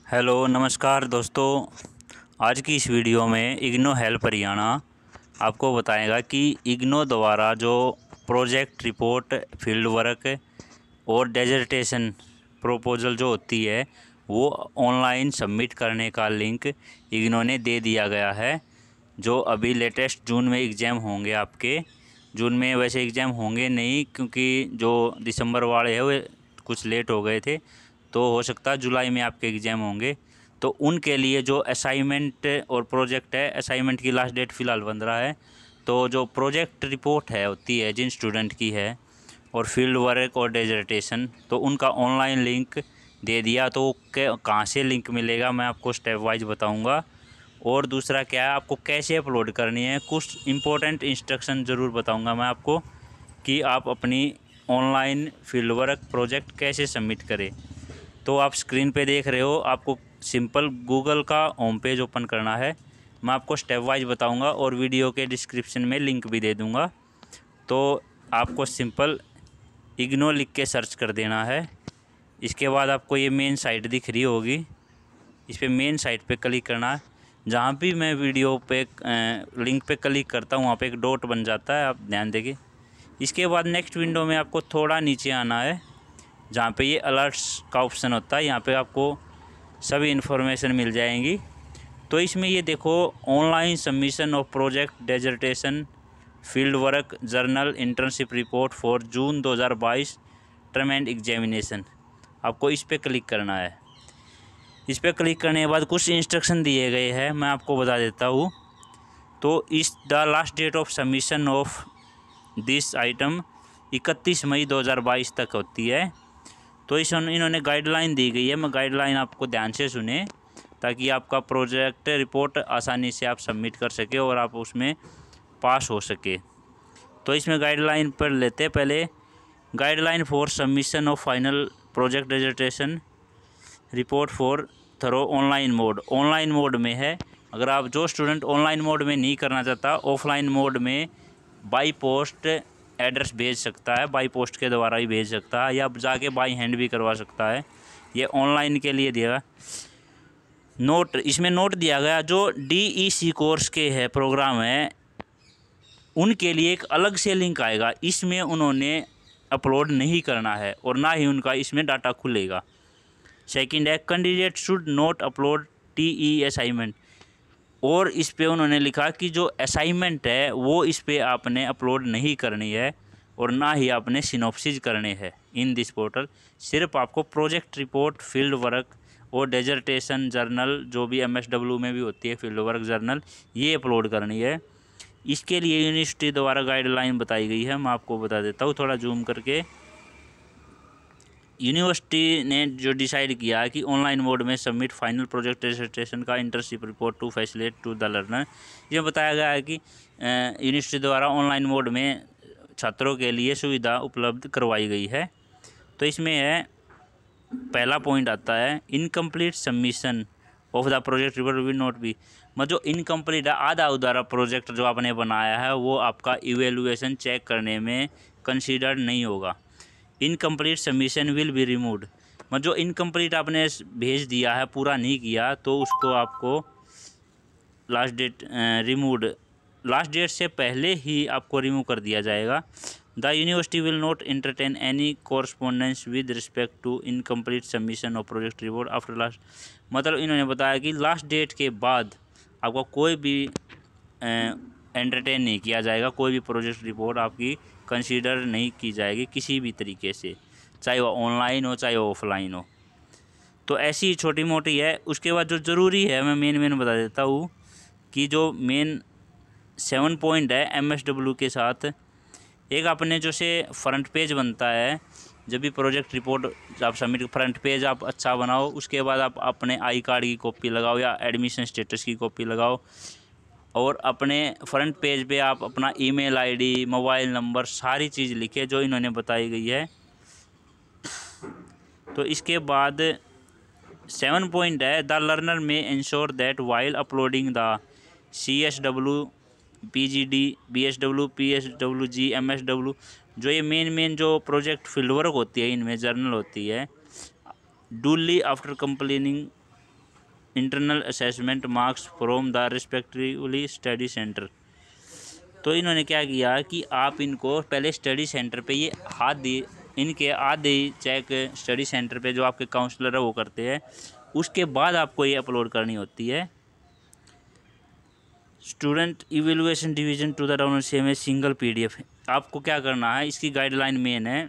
Hello नमस्कार दोस्तों। आज की इस वीडियो में इग्नो हेल्प हरियाणा आपको बताएगा कि इग्नो द्वारा जो प्रोजेक्ट रिपोर्ट, फील्ड वर्क और डेजर्टेशन प्रपोजल जो होती है वो ऑनलाइन सबमिट करने का लिंक इग्नो ने दे दिया गया है। जो अभी लेटेस्ट जून में एग्ज़ाम होंगे आपके, जून में वैसे एग्ज़ाम होंगे नहीं क्योंकि जो दिसंबर वाले हैं वो कुछ लेट हो गए थे, तो हो सकता है जुलाई में आपके एग्ज़ाम होंगे। तो उनके लिए जो असाइनमेंट और प्रोजेक्ट है, असाइनमेंट की लास्ट डेट फ़िलहाल 15 है। तो जो प्रोजेक्ट रिपोर्ट है होती है जिन स्टूडेंट की है, और फील्ड वर्क और डेजर्टेशन, तो उनका ऑनलाइन लिंक दे दिया। तो कहाँ से लिंक मिलेगा मैं आपको स्टेप वाइज बताऊंगा। और दूसरा क्या है, आपको कैसे अपलोड करनी है, कुछ इंपॉर्टेंट इंस्ट्रक्शन ज़रूर बताऊंगा मैं आपको कि आप अपनी ऑनलाइन फील्ड वर्क प्रोजेक्ट कैसे सबमिट करें। तो आप स्क्रीन पे देख रहे हो, आपको सिंपल गूगल का होम पेज ओपन करना है। मैं आपको स्टेप वाइज बताऊंगा और वीडियो के डिस्क्रिप्शन में लिंक भी दे दूंगा। तो आपको सिंपल इग्नो लिख के सर्च कर देना है। इसके बाद आपको ये मेन साइट दिख रही होगी, इस पर मेन साइट पे क्लिक करना है। जहाँ भी मैं वीडियो पे लिंक पे क्लिक करता हूँ वहाँ पे एक डॉट बन जाता है, आप ध्यान देंगे। इसके बाद नेक्स्ट विंडो में आपको थोड़ा नीचे आना है, जहाँ पे ये अलर्ट्स का ऑप्शन होता है। यहाँ पे आपको सभी इन्फॉर्मेशन मिल जाएंगी। तो इसमें ये देखो, online submission of project dissertation field work journal internship report for June 2022 term and examination, आपको इस पर क्लिक करना है। इस पर क्लिक करने के बाद कुछ इंस्ट्रक्शन दिए गए हैं, मैं आपको बता देता हूँ। तो इस the last date of submission of this item 31 मई 2022 तक होती है। तो इन्होंने गाइडलाइन दी गई है, मैं गाइडलाइन आपको ध्यान से सुने ताकि आपका प्रोजेक्ट रिपोर्ट आसानी से आप सबमिट कर सके और आप उसमें पास हो सके। तो इसमें गाइडलाइन पढ़ लेते हैं पहले। Guideline for submission of final project registration report for thorough online mode, online mode में है। अगर आप जो स्टूडेंट ऑनलाइन मोड में नहीं करना चाहता, ऑफलाइन मोड में बाई पोस्ट एड्रेस भेज सकता है, बाई पोस्ट के द्वारा ही भेज सकता है, या जाके बाई हैंड भी करवा सकता है। ये ऑनलाइन के लिए दिया नोट, इसमें नोट दिया गया जो DEC कोर्स के है प्रोग्राम है उनके लिए एक अलग से लिंक आएगा, इसमें उन्होंने अपलोड नहीं करना है और ना ही उनका इसमें डाटा खुलेगा। सेकंड है, candidate should not upload TE assignment, और इस पे उन्होंने लिखा कि जो असाइनमेंट है वो इस पे आपने अपलोड नहीं करनी है और ना ही आपने सिनॉप्सिस करने हैं इन दिस पोर्टल। सिर्फ आपको प्रोजेक्ट रिपोर्ट, फील्ड वर्क और डेजर्टेशन जर्नल, जो भी MSW में भी होती है फील्ड वर्क जर्नल, ये अपलोड करनी है। इसके लिए यूनिवर्सिटी द्वारा गाइडलाइन बताई गई है, मैं आपको बता देता हूँ थोड़ा जूम करके। यूनिवर्सिटी ने जो डिसाइड किया है कि ऑनलाइन मोड में सबमिट फाइनल प्रोजेक्ट रजिस्ट्रेशन का internship report to facilitate to the learner, ये बताया गया है कि यूनिवर्सिटी द्वारा ऑनलाइन मोड में छात्रों के लिए सुविधा उपलब्ध करवाई गई है। तो इसमें है, पहला पॉइंट आता है incomplete submission of the project report will not be, मतलब जो इनकम्प्लीट है, आधा उधारा प्रोजेक्ट जो आपने बनाया है वो आपका इवेलुएशन चेक करने में कंसीडर्ड नहीं होगा। Incomplete submission will be removed, मतलब जो इनकम्प्लीट आपने भेज दिया है, पूरा नहीं किया, तो उसको आपको last date removed, last date से पहले ही आपको रिमूव कर दिया जाएगा। The university will not entertain any correspondence with respect to incomplete submission of project report after last, मतलब इन्होंने बताया कि लास्ट डेट के बाद आपका कोई भी एंटरटेन नहीं किया जाएगा, कोई भी प्रोजेक्ट रिपोर्ट आपकी कंसीडर नहीं की जाएगी किसी भी तरीके से, चाहे वो ऑनलाइन हो चाहे वो ऑफलाइन हो। तो ऐसी छोटी मोटी है। उसके बाद जो ज़रूरी है मैं मेन बता देता हूँ कि जो मेन 7 पॉइंट है MSW के साथ, एक अपने जो से फ्रंट पेज बनता है जब भी प्रोजेक्ट रिपोर्ट आप सबमिट, फ्रंट पेज आप अच्छा बनाओ, उसके बाद आप अपने आई कार्ड की कॉपी लगाओ या एडमिशन स्टेटस की कॉपी लगाओ, और अपने फ्रंट पेज पे आप अपना ईमेल आईडी, मोबाइल नंबर, सारी चीज़ लिखे जो इन्होंने बताई गई है। तो इसके बाद 7 पॉइंट है द लर्नर में ensure that while uploading the CSW PGD BSW PSWG MSW, जो ये मेन जो प्रोजेक्ट फील्ड वर्क होती है, इनमें जर्नल होती है, duly after completing internal assessment marks from the respectively study centre. तो इन्होंने क्या किया कि आप इनको पहले स्टडी सेंटर पे ये हाथ दिए, इनके आधे चेक स्टडी सेंटर पे जो आपके काउंसलर है वो करते हैं, उसके बाद आपको ये अपलोड करनी होती है। Student evaluation division to the download same है सिंगल पीडीएफ। आपको क्या करना है, इसकी गाइडलाइन मेन है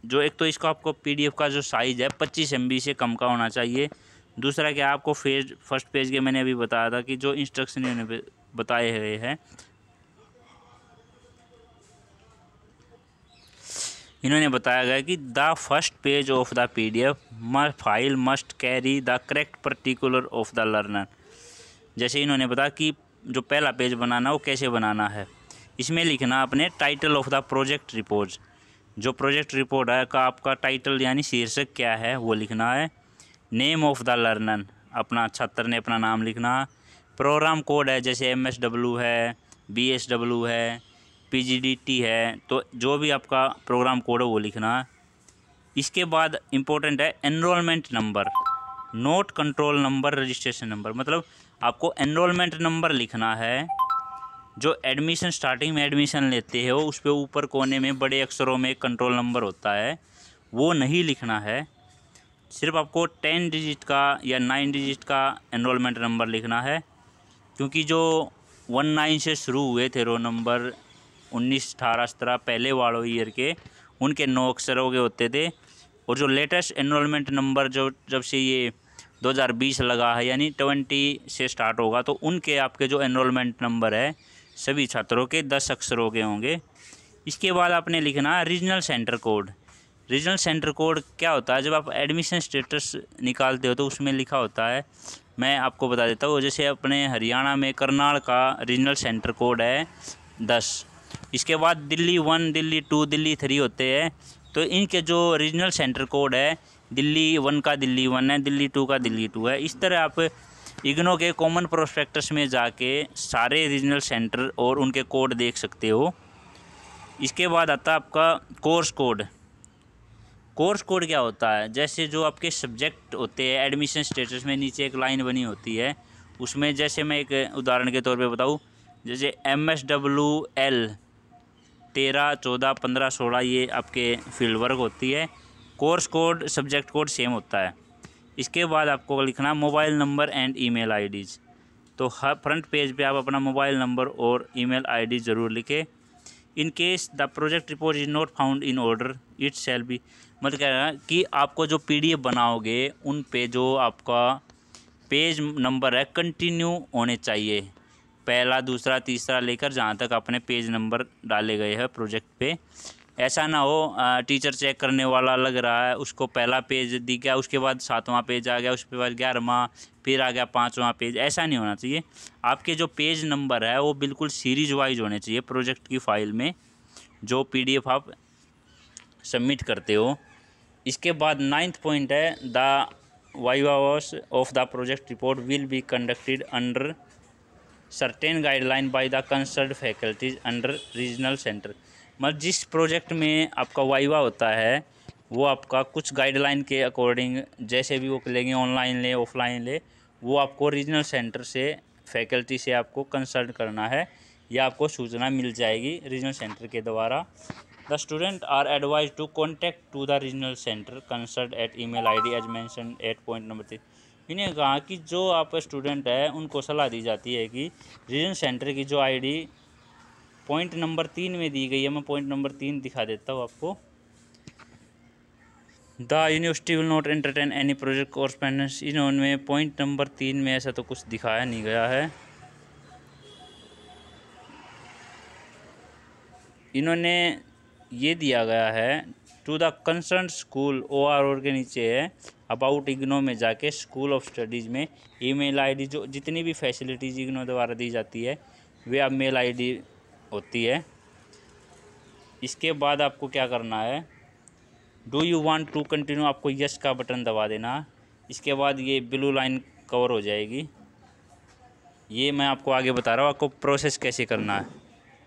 जो एक तो इसका आपको पीडीएफ का जो साइज़ है 25 MB से कम का होना चाहिए। दूसरा क्या आपको फर्स्ट पेज के मैंने अभी बताया था कि जो इंस्ट्रक्शन इन्होंने बताए हुए हैं, इन्होंने बताया गया कि the first page of the PDF file must carry the correct particular of the learner. जैसे इन्होंने बताया कि जो पहला पेज बनाना वो कैसे बनाना है, इसमें लिखना अपने title of the project report. जो प्रोजेक्ट रिपोर्ट है का आपका टाइटल यानी शीर्षक क्या है वो लिखना है। नेम ऑफ द लर्नर, अपना छात्र ने अपना नाम लिखना। प्रोग्राम कोड है जैसे MSW है, BSW है, PGDT है, तो जो भी आपका प्रोग्राम कोड है वो लिखना। इसके बाद इम्पोर्टेंट है enrolment number, note control number, registration number. मतलब आपको एनरोलमेंट नंबर लिखना है। जो एडमिशन स्टार्टिंग में एडमिशन लेते हो उस पर ऊपर कोने में बड़े अक्षरों में कंट्रोल नंबर होता है, वो नहीं लिखना है। सिर्फ आपको 10 डिजिट का या 9 डिजिट का एनरोलमेंट नंबर लिखना है, क्योंकि जो 19 से शुरू हुए थे रोल नंबर 19, 18, 17 पहले वालों ईयर के, उनके 9 अक्षरों के होते थे। और जो लेटेस्ट एनरोलमेंट नंबर जो जब से ये 2020 लगा है यानी 20 से स्टार्ट होगा, तो उनके आपके जो एनरोलमेंट नंबर है सभी छात्रों के 10 अक्षरों के होंगे। इसके बाद आपने लिखना regional centre code. Regional centre code क्या होता है, जब आप एडमिशन स्टेटस निकालते हो तो उसमें लिखा होता है, मैं आपको बता देता हूँ। जैसे अपने हरियाणा में करनाल का रीजनल सेंटर कोड है 10। इसके बाद दिल्ली 1, दिल्ली 2, दिल्ली 3 होते हैं। तो इनके जो रीजनल सेंटर कोड है, दिल्ली 1 का दिल्ली 1 है, दिल्ली 2 का दिल्ली 2 है। इस तरह आप इग्नो के कॉमन प्रोस्पेक्टस में जाके सारे रीजनल सेंटर और उनके कोड देख सकते हो। इसके बाद आता है आपका कोर्स कोड। कोर्स कोड क्या होता है, जैसे जो आपके सब्जेक्ट होते हैं एडमिशन स्टेटस में नीचे एक लाइन बनी होती है, उसमें जैसे मैं एक उदाहरण के तौर पे बताऊँ, जैसे MSWL 13, 14, 15, 16 ये आपके फील्ड वर्क होती है। Course code subject code same होता है। इसके बाद आपको लिखना mobile number and email IDs. तो हर फ्रंट पेज पे आप अपना मोबाइल नंबर और ईमेल आईडी ज़रूर लिखें। In case the project report is not found in order it shall be, मतलब क्या है कि आपको जो PDF बनाओगे उन पे जो आपका पेज नंबर है कंटिन्यू होने चाहिए, पहला, दूसरा, तीसरा लेकर जहाँ तक अपने पेज नंबर डाले गए हैं प्रोजेक्ट पे। ऐसा ना हो टीचर चेक करने वाला लग रहा है, उसको पहला पेज दिख गया, उसके बाद 7वां पेज आ गया, उसके बाद 11वां, फिर आ गया 5वां पेज। ऐसा नहीं होना चाहिए। आपके जो पेज नंबर है वो बिल्कुल सीरीज वाइज होने चाहिए प्रोजेक्ट की फ़ाइल में जो PDF आप सबमिट करते हो। इसके बाद 9th पॉइंट है the vivas of the project report will be conducted under certain guideline by the concerned faculties under regional centre. मतलब जिस प्रोजेक्ट में आपका वाइवा होता है वो आपका कुछ गाइडलाइन के अकॉर्डिंग, जैसे भी वो लेंगे, ऑनलाइन ले ऑफलाइन ले, वो आपको रीजनल सेंटर से फैकल्टी से आपको कंसल्ट करना है या आपको सूचना मिल जाएगी रीजनल सेंटर के द्वारा। The student are advise to contact to the regional centre consult at email ID as mention at point number 3। इन्हें कहा कि जो आप स्टूडेंट है उनको सलाह दी जाती है कि रीजनल सेंटर की जो ID पॉइंट नंबर 3 में दी गई है, मैं पॉइंट नंबर 3 दिखा देता हूँ आपको। The university will not entertain any project correspondence. इन्होंने पॉइंट नंबर 3 में ऐसा तो कुछ दिखाया नहीं गया है। इन्होंने ये दिया गया है to the concern school, OR के नीचे है अबाउट इग्नो में जाके स्कूल ऑफ स्टडीज़ में email ID, जो जितनी भी फैसिलिटीज़ इग्नो द्वारा दी जाती है वे अब मेल ID होती है। इसके बाद आपको क्या करना है, do you want to continue, आपको यस का बटन दबा देना। इसके बाद ये ब्लू लाइन कवर हो जाएगी। ये मैं आपको आगे बता रहा हूँ आपको प्रोसेस कैसे करना है।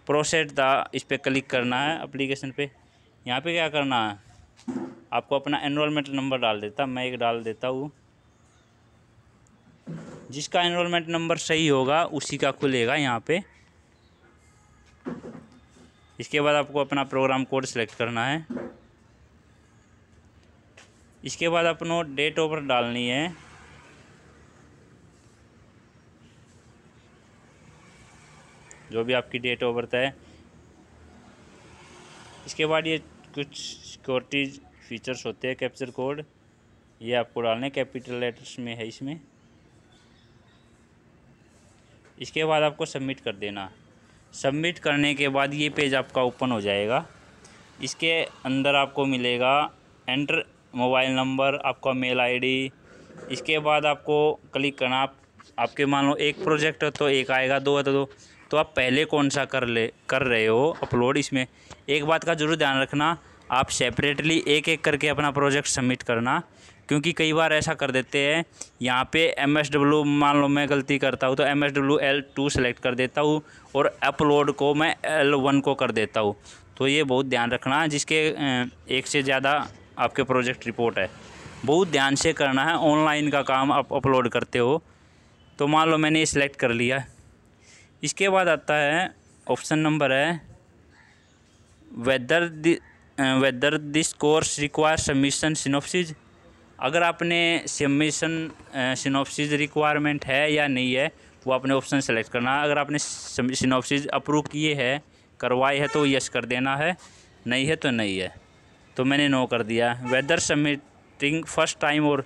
प्रोसेस इस पर क्लिक करना है एप्लीकेशन पे। यहाँ पे क्या करना है, आपको अपना एनरोलमेंट नंबर डाल देता, मैं एक डाल देता हूँ जिसका एनरोलमेंट नंबर सही होगा उसी का खुलेगा यहाँ पे। इसके बाद आपको अपना प्रोग्राम कोड सेलेक्ट करना है। इसके बाद अपनो डेट ऑफ बर्थ डालनी है। जो भी आपकी डेट ऑफ बर्थ है। इसके बाद ये कुछ सिक्योरिटी फीचर्स होते हैं, कैप्चर कोड ये आपको डालने, कैपिटल लेटर्स में है इसमें। इसके बाद आपको सबमिट कर देना। सबमिट करने के बाद ये पेज आपका ओपन हो जाएगा। इसके अंदर आपको मिलेगा एंटर मोबाइल नंबर, आपका मेल आईडी। इसके बाद आपको क्लिक करना। आपके मान लो एक प्रोजेक्ट है तो एक आएगा, दो है तो दो। तो आप पहले कौन सा कर रहे हो अपलोड। इसमें एक बात का ज़रूर ध्यान रखना, आप सेपरेटली एक एक करके अपना प्रोजेक्ट सबमिट करना, क्योंकि कई बार ऐसा कर देते हैं यहाँ पे MSW, मान लो मैं गलती करता हूँ तो MSW L2 सेलेक्ट कर देता हूँ और अपलोड को मैं L1 को कर देता हूँ। तो ये बहुत ध्यान रखना, जिसके एक से ज़्यादा आपके प्रोजेक्ट रिपोर्ट है, बहुत ध्यान से करना है। ऑनलाइन का काम आप अपलोड करते हो तो मान लो मैंने ये सिलेक्ट कर लिया। इसके बाद आता है ऑप्शन नंबर है whether this course require submission synopsis. अगर आपने सबमिशन सिनॉप्सिस रिक्वायरमेंट है या नहीं है वो आपने ऑप्शन सेलेक्ट करना। अगर आपने सिनॉप्सिस अप्रूव किए हैं, करवाए है तो यस कर देना है, नहीं है तो नहीं है। तो मैंने नो कर दिया। वेदर सबमिटिंग फर्स्ट टाइम, और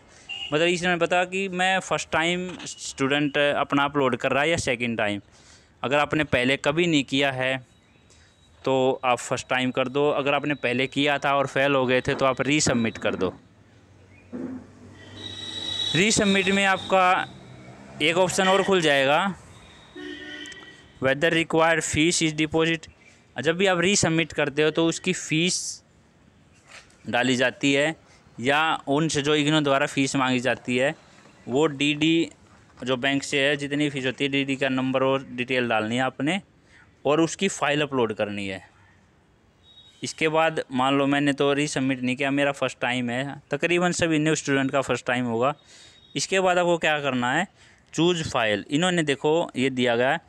मतलब इसने बताया कि मैं फ़र्स्ट टाइम स्टूडेंट अपना अपलोड कर रहा है या सेकंड टाइम। अगर आपने पहले कभी नहीं किया है तो आप फर्स्ट टाइम कर दो। अगर आपने पहले किया था और फेल हो गए थे तो आप रीसबमिट कर दो। रीसबमिट में आपका एक ऑप्शन और खुल जाएगा, whether required fees is deposit. जब भी आप रीसबमिट करते हो तो उसकी फ़ीस डाली जाती है, या उनसे जो इग्नो द्वारा फ़ीस मांगी जाती है वो DD जो बैंक से है, जितनी फ़ीस होती है DD का नंबर और डिटेल डालनी है आपने, और उसकी फ़ाइल अपलोड करनी है। इसके बाद मान लो मैंने तो रीसबमिट नहीं किया, मेरा फ़र्स्ट टाइम है, तकरीबन सभी न्यू स्टूडेंट का फ़र्स्ट टाइम होगा। इसके बाद आपको क्या करना है, चूज़ फाइल। इन्होंने देखो ये दिया गया है,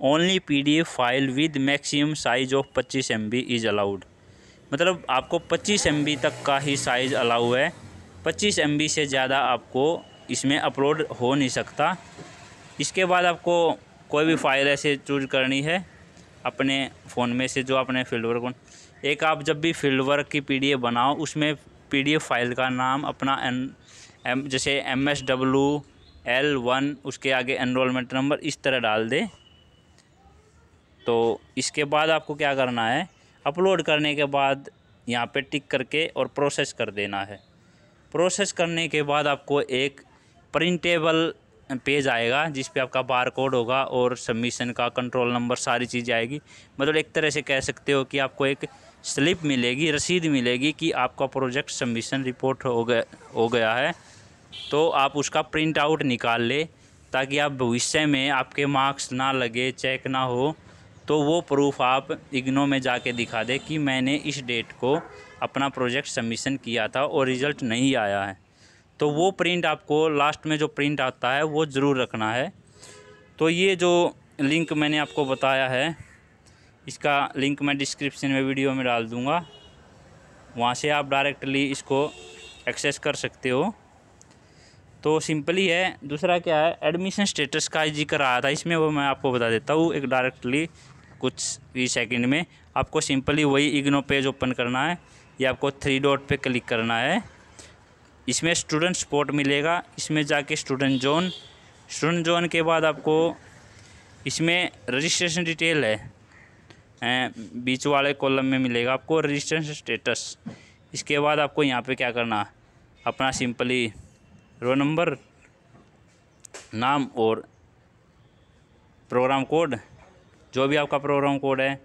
only PDF file with maximum size of 25 MB is allowed. मतलब आपको 25 MB तक का ही साइज़ अलाउ है, 25 MB से ज़्यादा आपको इसमें अपलोड हो नहीं सकता। इसके बाद आपको कोई भी फाइल ऐसे चूज करनी है अपने फ़ोन में से, जो आपने फील्ड वर्क, एक आप जब भी फील्ड वर्क की PDF बनाओ उसमें PDF फाइल का नाम अपना जैसे MSW L1, उसके आगे एनरोलमेंट नंबर, इस तरह डाल दे। तो इसके बाद आपको क्या करना है, अपलोड करने के बाद यहाँ पे टिक करके और प्रोसेस कर देना है। प्रोसेस करने के बाद आपको एक प्रिंटेबल पेज आएगा जिस पे आपका बार कोड होगा और सबमिशन का कंट्रोल नंबर, सारी चीज़ आएगी। मतलब एक तरह से कह सकते हो कि आपको एक स्लिप मिलेगी, रसीद मिलेगी कि आपका प्रोजेक्ट सबमिशन रिपोर्ट हो गया है। तो आप उसका प्रिंट आउट निकाल ले, ताकि आप भविष्य में आपके मार्क्स ना लगे, चेक ना हो, तो वो प्रूफ आप इग्नो में जाके दिखा दे कि मैंने इस डेट को अपना प्रोजेक्ट सबमिशन किया था और रिज़ल्ट नहीं आया है। तो वो प्रिंट आपको लास्ट में जो प्रिंट आता है वो ज़रूर रखना है। तो ये जो लिंक मैंने आपको बताया है, इसका लिंक मैं डिस्क्रिप्शन में वीडियो में डाल दूँगा, वहाँ से आप डायरेक्टली इसको एक्सेस कर सकते हो। तो सिंपली है। दूसरा क्या है, एडमिशन स्टेटस का जिक्र आया था इसमें, वो मैं आपको बता देता हूँ एक डायरेक्टली कुछ ही सेकंड में। आपको सिंपली वही इग्नो पेज ओपन करना है, या आपको 3 डॉट पे क्लिक करना है। इसमें स्टूडेंट सपोर्ट मिलेगा, इसमें जाके स्टूडेंट जोन के बाद आपको इसमें रजिस्ट्रेशन डिटेल है, बीच वाले कॉलम में मिलेगा आपको रजिस्ट्रेशन स्टेटस। इसके बाद आपको यहाँ पे क्या करना, अपना सिंपली रोल नंबर, नाम और प्रोग्राम कोड, जो भी आपका प्रोग्राम कोड है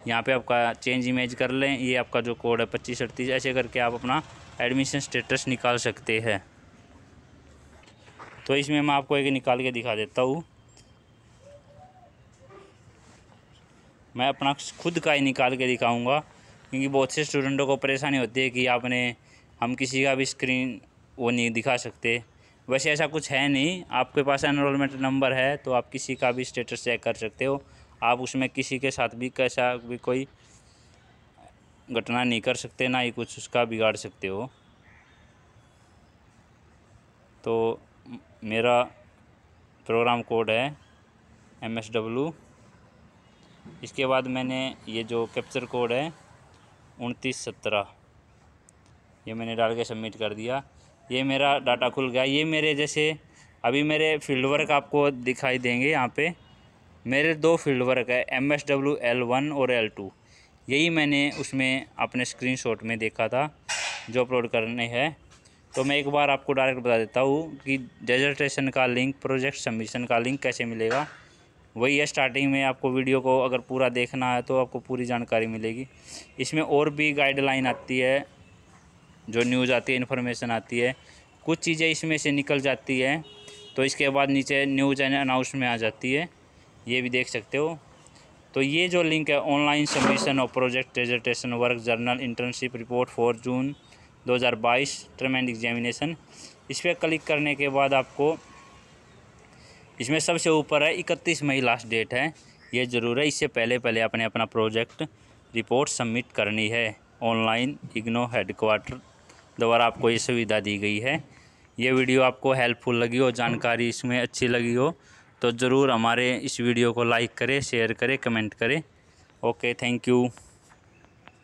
यहाँ पे आपका चेंज इमेज कर लें। ये आपका जो कोड है 2538, ऐसे करके आप अपना एडमिशन स्टेटस निकाल सकते हैं। तो इसमें मैं आपको एक निकाल के दिखा देता हूँ। मैं अपना खुद का ही निकाल के दिखाऊंगा, क्योंकि बहुत से स्टूडेंटों को परेशानी होती है कि हम किसी का भी स्क्रीन वो नहीं दिखा सकते। वैसे ऐसा कुछ है नहीं, आपके पास एनरोलमेंट नंबर है तो आप किसी का भी स्टेटस चेक कर सकते हो। आप उसमें किसी के साथ भी कैसा भी कोई घटना नहीं कर सकते, ना ही कुछ उसका बिगाड़ सकते हो। तो मेरा प्रोग्राम कोड है MSW। इसके बाद मैंने ये जो कैप्चर कोड है 2917, ये मैंने डाल के सबमिट कर दिया। ये मेरा डाटा खुल गया। ये मेरे जैसे अभी मेरे फील्ड वर्क आपको दिखाई देंगे। यहाँ पे मेरे 2 फील्ड वर्क है, MSW L1 और L2। यही मैंने उसमें अपने स्क्रीनशॉट में देखा था जो अपलोड करने हैं। तो मैं एक बार आपको डायरेक्ट बता देता हूँ कि डिसर्टेशन का लिंक, प्रोजेक्ट सबमिशन का लिंक कैसे मिलेगा। वही है, स्टार्टिंग में आपको वीडियो को अगर पूरा देखना है तो आपको पूरी जानकारी मिलेगी। इसमें और भी गाइडलाइन आती है, जो न्यूज़ आती है, इन्फॉर्मेशन आती है, कुछ चीज़ें इसमें से निकल जाती है तो इसके बाद नीचे न्यूज़ एंड अनाउंस में आ जाती है, ये भी देख सकते हो। तो ये जो लिंक है, online submission of project dissertation work journal internship report for June 2022 term and examination, इस पर क्लिक करने के बाद आपको इसमें सबसे ऊपर है 31 मई लास्ट डेट है। ये ज़रूर है, इससे पहले आपने अपना प्रोजेक्ट रिपोर्ट सबमिट करनी है। ऑनलाइन इग्नो हेडक्वार्टर द्वारा आपको ये सुविधा दी गई है। ये वीडियो आपको हेल्पफुल लगी हो, जानकारी इसमें अच्छी लगी हो तो ज़रूर हमारे इस वीडियो को लाइक करें, शेयर करें, कमेंट करें। Okay, thank you.